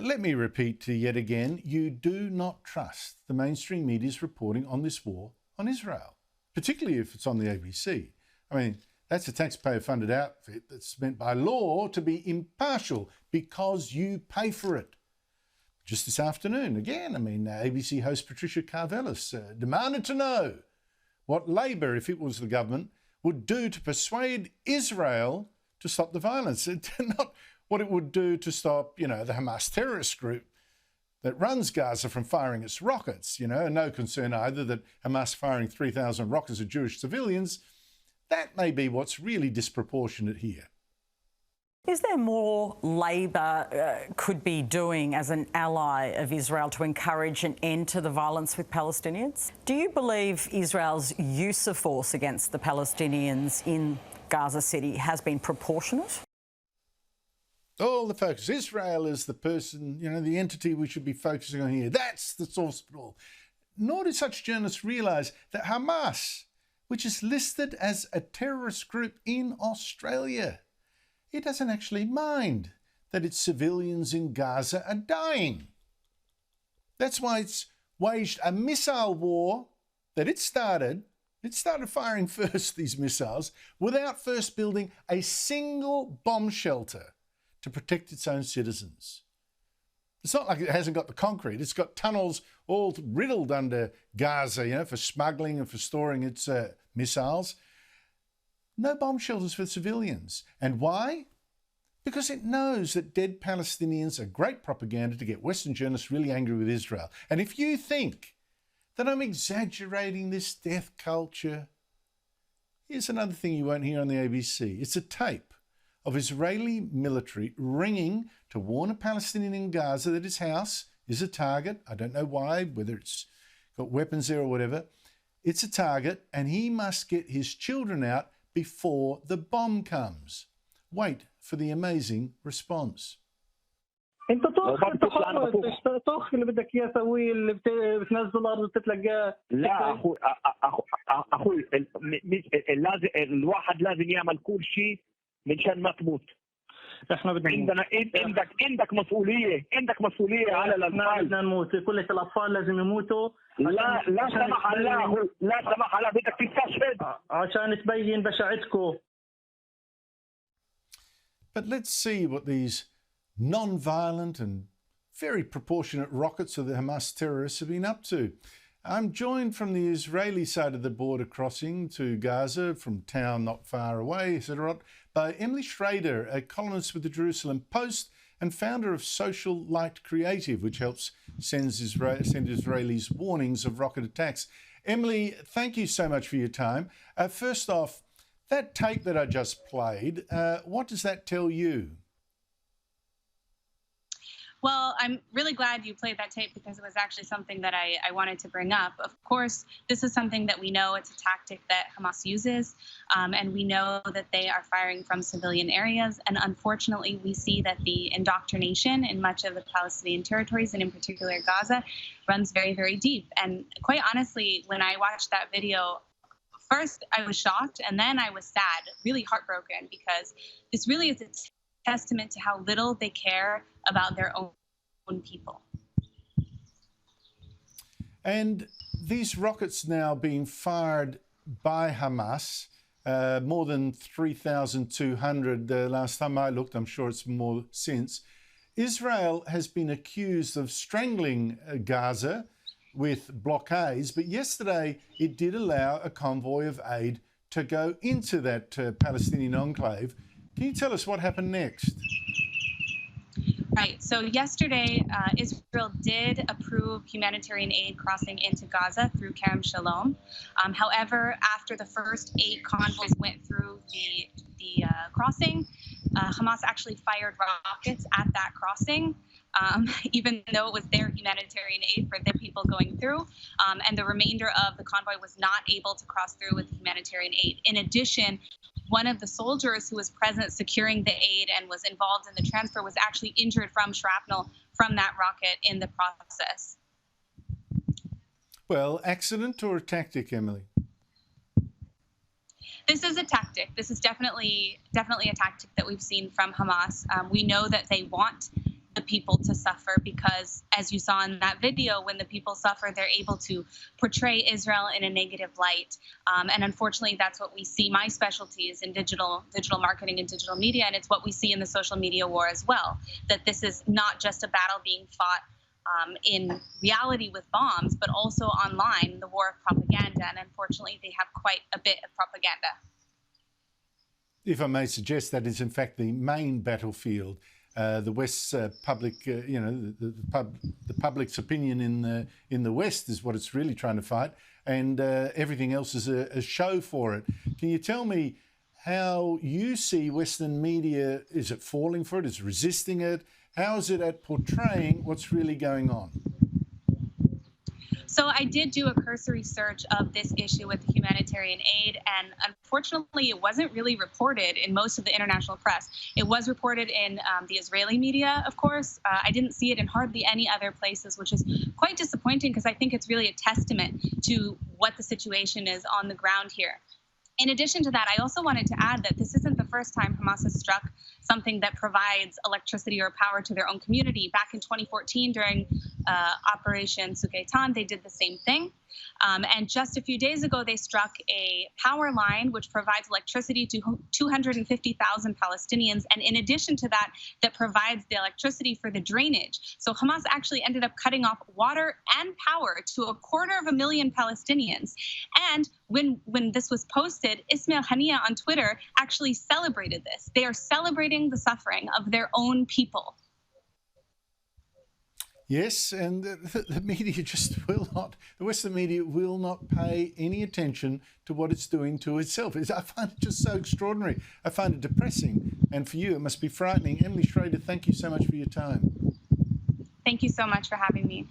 Let me repeat yet again, you do not trust the mainstream media's reporting on this war on Israel, particularly if it's on the ABC. I mean, that's a taxpayer-funded outfit that's meant by law to be impartial because you pay for it. Just this afternoon, again, ABC host Patricia Karvelis demanded to know what Labor, if it was the government, would do to persuade Israel to stop the violence. Not what it would do to stop, the Hamas terrorist group that runs Gaza from firing its rockets, and no concern either that Hamas firing 3,000 rockets at Jewish civilians. That may be what's really disproportionate here. Is there more Labor could be doing as an ally of Israel to encourage an end to the violence with Palestinians? Do you believe Israel's use of force against the Palestinians in Gaza City has been proportionate? All the focus. Israel is the person, the entity we should be focusing on here. That's the source of it all. Nor do such journalists realise that Hamas, which is listed as a terrorist group in Australia, it doesn't actually mind that its civilians in Gaza are dying. That's why it's waged a missile war that it started. It started firing first, these missiles, without first building a single bomb shelter to protect its own citizens. It's not like it hasn't got the concrete. It's got tunnels all riddled under Gaza, for smuggling and for storing its missiles. No bomb shelters for civilians. And why? Because it knows that dead Palestinians are great propaganda to get Western journalists really angry with Israel. And if you think that I'm exaggerating this death culture, here's another thing you won't hear on the ABC. It's a tape of Israeli military ringing to warn a Palestinian in Gaza that his house is a target. I don't know why, whether it's got weapons there or whatever. It's a target, and he must get his children out before the bomb comes. Wait for the amazing response. انت طخ اللي بدك اياه سويه اللي بتنزل الارض وتتلقاه. لا اخوي لازم الواحد لازم يعمل كل شيء منشان ما تموت. احنا بدنا عندك مسؤوليه على الاطفال. بدنا نموت، كل الاطفال لازم يموتوا. لا سمح الله بدك تستشهد عشان تبين بشاعتكم. But let's see what these non-violent and very proportionate rockets of the Hamas terrorists have been up to. I'm joined from the Israeli side of the border crossing to Gaza from town not far away, Sderot, by Emily Schrader, a columnist with the Jerusalem Post and founder of Social Light Creative, which helps send Israelis warnings of rocket attacks. Emily, thank you so much for your time. First off, that tape that I just played, what does that tell you? Well, I'm really glad you played that tape because it was actually something that I wanted to bring up. Of course, this is something that we know it's a tactic that Hamas uses, and we know that they are firing from civilian areas. And unfortunately, we see that the indoctrination in much of the Palestinian territories, and in particular Gaza, runs very, very deep. And quite honestly, when I watched that video, first I was shocked, and then I was sad, really heartbroken, because this really is a testament to how little they care about their own people. And these rockets now being fired by Hamas, more than 3,200 last time I looked, I'm sure it's more since. Israel has been accused of strangling Gaza with blockades, but yesterday it did allow a convoy of aid to go into that Palestinian enclave. Can you tell us what happened next? Right. So yesterday, Israel did approve humanitarian aid crossing into Gaza through Kerem Shalom. However, after the first 8 convoys went through the crossing, Hamas actually fired rockets at that crossing, even though it was their humanitarian aid for their people going through. And the remainder of the convoy was not able to cross through with humanitarian aid. In addition, one of the soldiers who was present securing the aid and was involved in the transfer was actually injured from shrapnel from that rocket in the process. Well, accident or a tactic, Emily? This is a tactic. This is definitely a tactic that we've seen from Hamas. We know that they want people to suffer, because as you saw in that video, when the people suffer, they're able to portray Israel in a negative light. And unfortunately, that's what we see. My specialty is in digital marketing and digital media, and it's what we see in the social media war as well, that this is not just a battle being fought in reality with bombs, but also online, the war of propaganda. And unfortunately, they have quite a bit of propaganda. If I may suggest, that is in fact the main battlefield. The West's public, the public's opinion in the West is what it's really trying to fight, and everything else is a show for it. Can you tell me how you see Western media? Is it falling for it? Is it resisting it? How is it at portraying what's really going on? So I did do a cursory search of this issue with the humanitarian aid, and unfortunately it wasn't really reported in most of the international press. It was reported in the Israeli media, of course. I didn't see it in hardly any other places, which is quite disappointing, because I think it's really a testament to what the situation is on the ground here. In addition to that, I also wanted to add that this isn't the first time Hamas has struck something that provides electricity or power to their own community. Back in 2014, during Operation Sukeitan, they did the same thing. And just a few days ago, they struck a power line which provides electricity to 250,000 Palestinians. And in addition to that, that provides the electricity for the drainage. So Hamas actually ended up cutting off water and power to 250,000 Palestinians. And when this was posted, Ismail Haniyeh on Twitter actually celebrated this. They are celebrating the suffering of their own people. Yes, and the media just will not, the Western media will not pay any attention to what it's doing to itself. I find it just so extraordinary. I find it depressing. And for you, it must be frightening. Emily Schrader, thank you so much for your time. Thank you so much for having me.